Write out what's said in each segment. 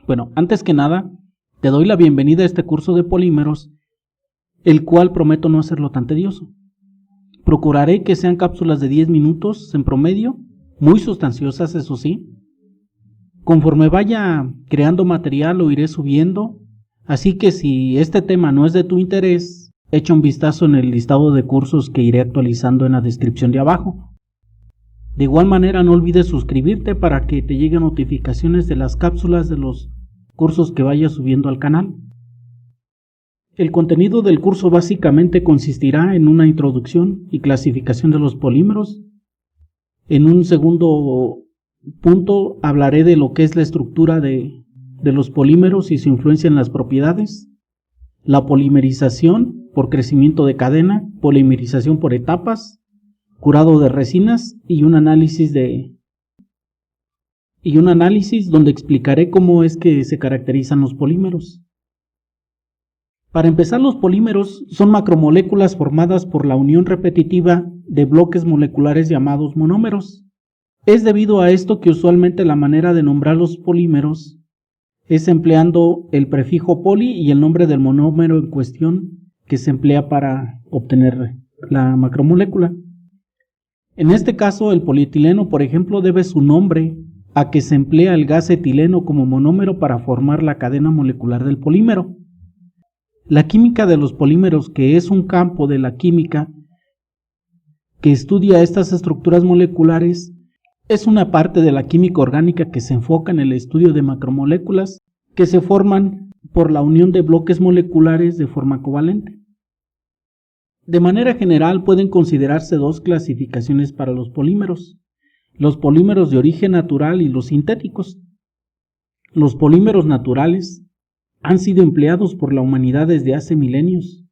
Bueno, antes que nada, te doy la bienvenida a este curso de polímeros, el cual prometo no hacerlo tan tedioso. Procuraré que sean cápsulas de 10 minutos en promedio, muy sustanciosas, eso sí. Conforme vaya creando material lo iré subiendo, así que si este tema no es de tu interés, echa un vistazo en el listado de cursos que iré actualizando en la descripción de abajo. De igual manera, no olvides suscribirte para que te lleguen notificaciones de las cápsulas de los cursos que vaya subiendo al canal. El contenido del curso básicamente consistirá en una introducción y clasificación de los polímeros. En un segundo punto hablaré de lo que es la estructura de los polímeros y su influencia en las propiedades, la polimerización por crecimiento de cadena, polimerización por etapas, curado de resinas y un análisis donde explicaré cómo es que se caracterizan los polímeros. Para empezar, los polímeros son macromoléculas formadas por la unión repetitiva de bloques moleculares llamados monómeros. Es debido a esto que usualmente la manera de nombrar los polímeros es empleando el prefijo poli y el nombre del monómero en cuestión que se emplea para obtener la macromolécula. En este caso, el polietileno, por ejemplo, debe su nombre a que se emplea el gas etileno como monómero para formar la cadena molecular del polímero. La química de los polímeros, que es un campo de la química que estudia estas estructuras moleculares, es una parte de la química orgánica que se enfoca en el estudio de macromoléculas que se forman por la unión de bloques moleculares de forma covalente. De manera general pueden considerarse dos clasificaciones para los polímeros de origen natural y los sintéticos. Los polímeros naturales han sido empleados por la humanidad desde hace milenios.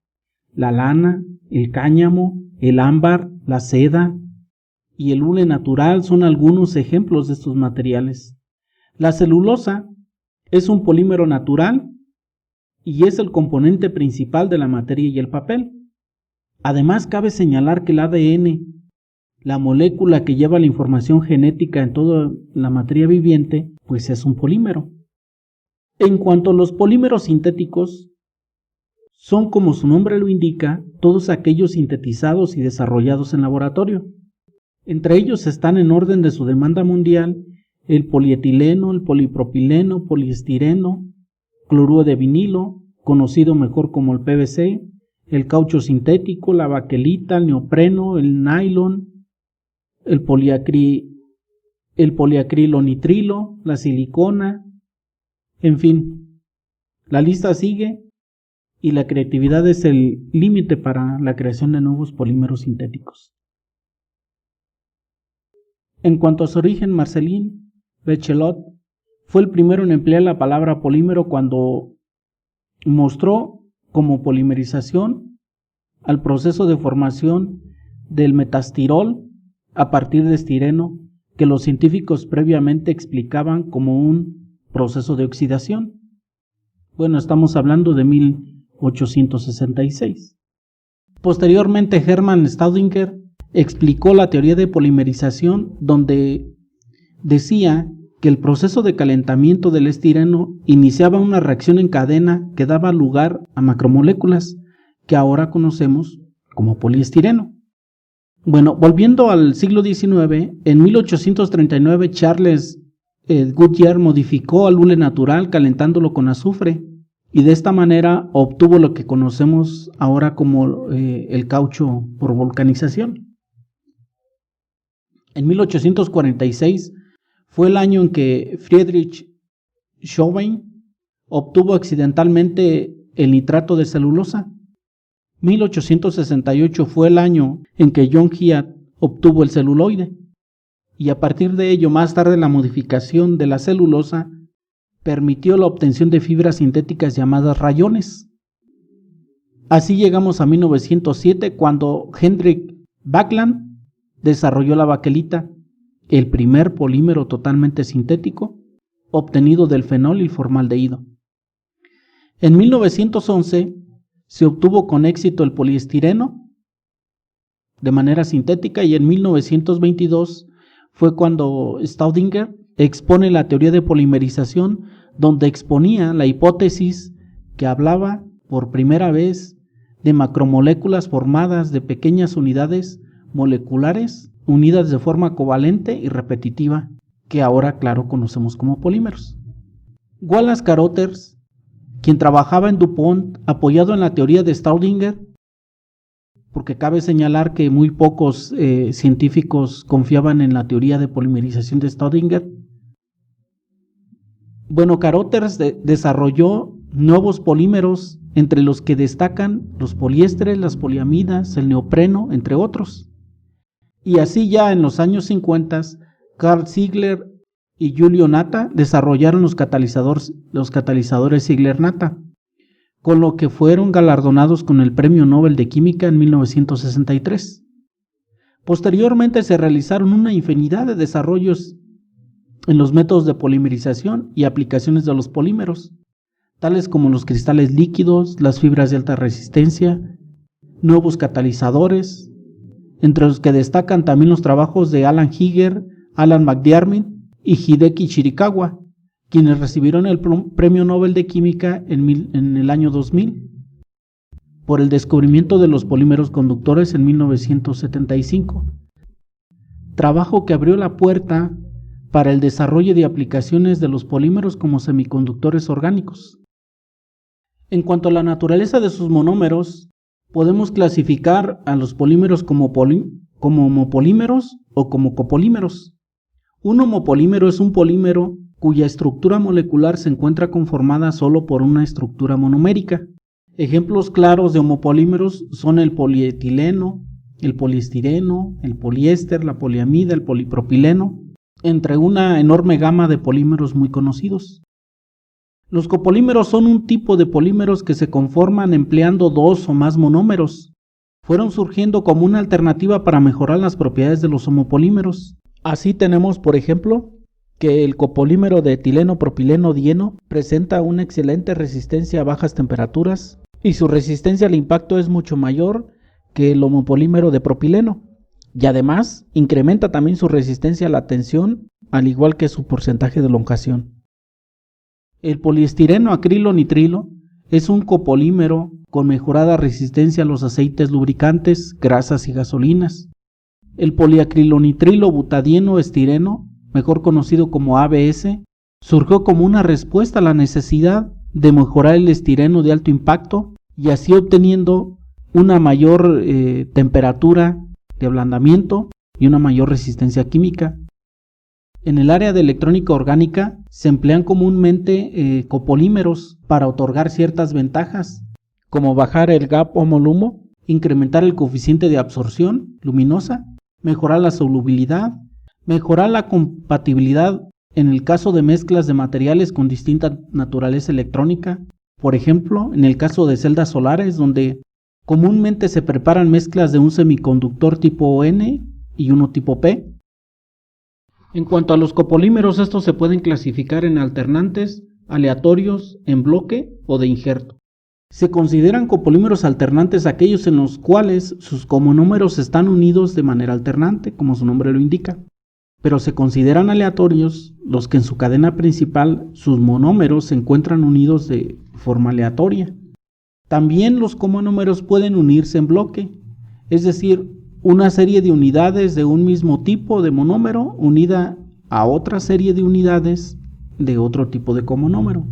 La lana, el cáñamo, el ámbar, la seda y el hule natural son algunos ejemplos de estos materiales. La celulosa es un polímero natural y es el componente principal de la materia y el papel. Además, cabe señalar que el ADN, la molécula que lleva la información genética en toda la materia viviente, pues es un polímero. En cuanto a los polímeros sintéticos, son, como su nombre lo indica, todos aquellos sintetizados y desarrollados en laboratorio. Entre ellos están, en orden de su demanda mundial, el polietileno, el polipropileno, poliestireno, cloruro de vinilo, conocido mejor como el PVC, el caucho sintético, la baquelita, el neopreno, el nylon, el poliacrilonitrilo, la silicona, en fin, la lista sigue y la creatividad es el límite para la creación de nuevos polímeros sintéticos. En cuanto a su origen, Marcelin Bechelot fue el primero en emplear la palabra polímero cuando mostró como polimerización al proceso de formación del metastirol a partir de estireno, que los científicos previamente explicaban como un proceso de oxidación. Bueno, estamos hablando de 1866. Posteriormente, Hermann Staudinger explicó la teoría de polimerización, donde decía que el proceso de calentamiento del estireno iniciaba una reacción en cadena que daba lugar a macromoléculas que ahora conocemos como poliestireno. Bueno, volviendo al siglo XIX, en 1839 Charles Goodyear modificó al hule natural calentándolo con azufre y de esta manera obtuvo lo que conocemos ahora como el caucho por vulcanización. En 1846 fue el año en que Friedrich Schoenbein obtuvo accidentalmente el nitrato de celulosa. 1868 fue el año en que John Hyatt obtuvo el celuloide. Y a partir de ello, más tarde, la modificación de la celulosa permitió la obtención de fibras sintéticas llamadas rayones. Así llegamos a 1907, cuando Hendrik Backland desarrolló la baquelita, el primer polímero totalmente sintético obtenido del fenol y formaldehído. En 1911 se obtuvo con éxito el poliestireno de manera sintética y en 1922 fue cuando Staudinger expone la teoría de polimerización donde exponía la hipótesis que hablaba por primera vez de macromoléculas formadas de pequeñas unidades moleculares unidas de forma covalente y repetitiva, que ahora, claro, conocemos como polímeros. Wallace Carothers, quien trabajaba en DuPont apoyado en la teoría de Staudinger, porque cabe señalar que muy pocos científicos confiaban en la teoría de polimerización de Staudinger. Bueno, Carothers desarrolló nuevos polímeros, entre los que destacan los poliésteres, las poliamidas, el neopreno, entre otros. Y así ya en los años 50, Carl Ziegler y Giulio Natta desarrollaron los catalizadores Ziegler-Natta, con lo que fueron galardonados con el Premio Nobel de Química en 1963. Posteriormente se realizaron una infinidad de desarrollos en los métodos de polimerización y aplicaciones de los polímeros, tales como los cristales líquidos, las fibras de alta resistencia, nuevos catalizadores, entre los que destacan también los trabajos de Alan Higger, Alan McDiarmid y Hideki Chirikawa, quienes recibieron el Premio Nobel de Química en el año 2000 por el descubrimiento de los polímeros conductores en 1975, trabajo que abrió la puerta para el desarrollo de aplicaciones de los polímeros como semiconductores orgánicos. En cuanto a la naturaleza de sus monómeros, podemos clasificar a los polímeros como homopolímeros o como copolímeros. Un homopolímero es un polímero cuya estructura molecular se encuentra conformada solo por una estructura monomérica. Ejemplos claros de homopolímeros son el polietileno, el poliestireno, el poliéster, la poliamida, el polipropileno, entre una enorme gama de polímeros muy conocidos. Los copolímeros son un tipo de polímeros que se conforman empleando dos o más monómeros. Fueron surgiendo como una alternativa para mejorar las propiedades de los homopolímeros. Así tenemos, por ejemplo, que el copolímero de etileno-propileno-dieno presenta una excelente resistencia a bajas temperaturas y su resistencia al impacto es mucho mayor que el homopolímero de propileno, y además incrementa también su resistencia a la tensión, al igual que su porcentaje de elongación. El poliestireno acrilo-nitrilo es un copolímero con mejorada resistencia a los aceites lubricantes, grasas y gasolinas. El poliacrilonitrilo butadieno estireno, mejor conocido como ABS, surgió como una respuesta a la necesidad de mejorar el estireno de alto impacto y así obteniendo una mayor temperatura de ablandamiento y una mayor resistencia química. En el área de electrónica orgánica se emplean comúnmente copolímeros para otorgar ciertas ventajas, como bajar el gap homo-lumo, incrementar el coeficiente de absorción luminosa, mejorar la solubilidad, mejorar la compatibilidad en el caso de mezclas de materiales con distinta naturaleza electrónica, por ejemplo, en el caso de celdas solares, donde comúnmente se preparan mezclas de un semiconductor tipo N y uno tipo P. En cuanto a los copolímeros, estos se pueden clasificar en alternantes, aleatorios, en bloque o de injerto. Se consideran copolímeros alternantes aquellos en los cuales sus comonúmeros están unidos de manera alternante, como su nombre lo indica, pero se consideran aleatorios los que en su cadena principal sus monómeros se encuentran unidos de forma aleatoria. También los comonúmeros pueden unirse en bloque, es decir, una serie de unidades de un mismo tipo de monómero unida a otra serie de unidades de otro tipo de comonúmero.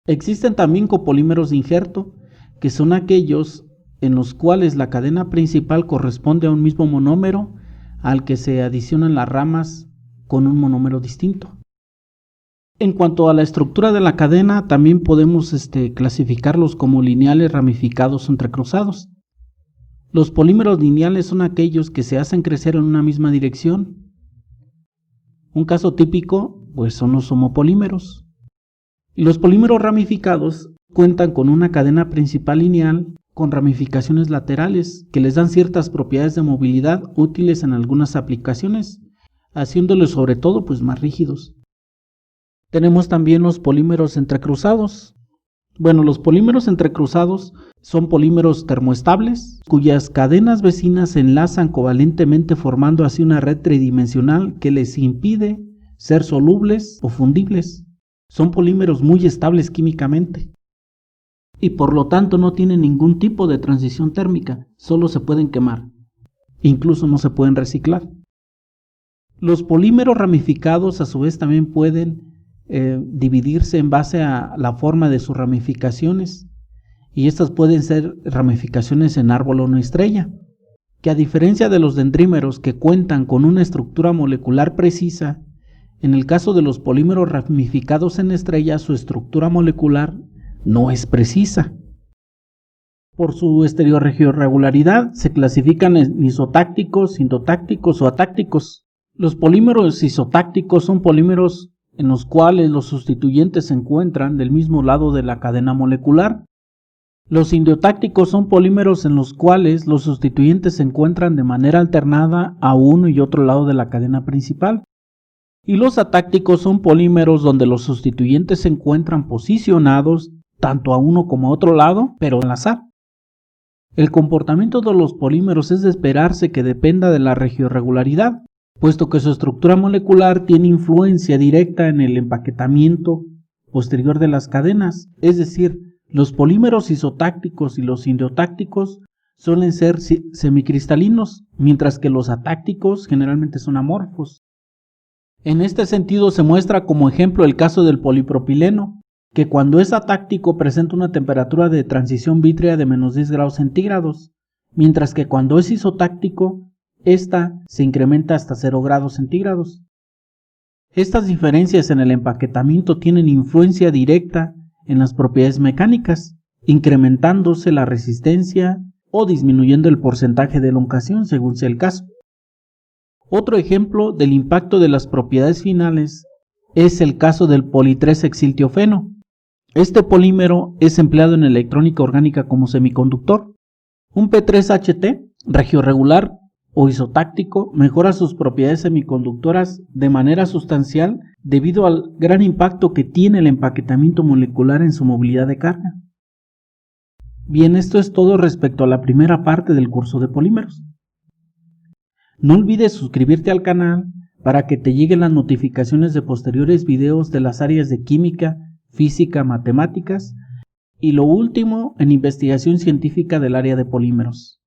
Existen también copolímeros de injerto, que son aquellos en los cuales la cadena principal corresponde a un mismo monómero al que se adicionan las ramas con un monómero distinto. En cuanto a la estructura de la cadena, también podemos clasificarlos como lineales, ramificados o entrecruzados. Los polímeros lineales son aquellos que se hacen crecer en una misma dirección. Un caso típico pues son los homopolímeros. Y los polímeros ramificados cuentan con una cadena principal lineal con ramificaciones laterales que les dan ciertas propiedades de movilidad útiles en algunas aplicaciones, haciéndolos sobre todo pues más rígidos. Tenemos también los polímeros entrecruzados. Bueno, los polímeros entrecruzados son polímeros termoestables cuyas cadenas vecinas se enlazan covalentemente formando así una red tridimensional que les impide ser solubles o fundibles. Son polímeros muy estables químicamente y por lo tanto no tienen ningún tipo de transición térmica, solo se pueden quemar, incluso no se pueden reciclar. Los polímeros ramificados a su vez también pueden dividirse en base a la forma de sus ramificaciones, y estas pueden ser ramificaciones en árbol o en estrella, que a diferencia de los dendrímeros que cuentan con una estructura molecular precisa, en el caso de los polímeros ramificados en estrella su estructura molecular no es precisa. Por su estereorregularidad se clasifican en isotácticos, sintotácticos o atácticos. Los polímeros isotácticos son polímeros en los cuales los sustituyentes se encuentran del mismo lado de la cadena molecular. Los indiotácticos son polímeros en los cuales los sustituyentes se encuentran de manera alternada a uno y otro lado de la cadena principal. Y los atácticos son polímeros donde los sustituyentes se encuentran posicionados tanto a uno como a otro lado, pero al azar. El comportamiento de los polímeros es de esperarse que dependa de la regioregularidad, puesto que su estructura molecular tiene influencia directa en el empaquetamiento posterior de las cadenas, es decir, los polímeros isotácticos y los indiotácticos suelen ser semicristalinos, mientras que los atácticos generalmente son amorfos. En este sentido se muestra como ejemplo el caso del polipropileno, que cuando es atáctico presenta una temperatura de transición vítrea de menos 10 grados centígrados, mientras que cuando es isotáctico, esta se incrementa hasta 0 grados centígrados. Estas diferencias en el empaquetamiento tienen influencia directa en las propiedades mecánicas, incrementándose la resistencia o disminuyendo el porcentaje de elongación según sea el caso. Otro ejemplo del impacto de las propiedades finales es el caso del poli-3-hexiltiofeno. Este polímero es empleado en electrónica orgánica como semiconductor. Un P3HT regioregular o isotáctico mejora sus propiedades semiconductoras de manera sustancial debido al gran impacto que tiene el empaquetamiento molecular en su movilidad de carga. Bien, esto es todo respecto a la primera parte del curso de polímeros. No olvides suscribirte al canal para que te lleguen las notificaciones de posteriores videos de las áreas de química, física, matemáticas y lo último en investigación científica del área de polímeros.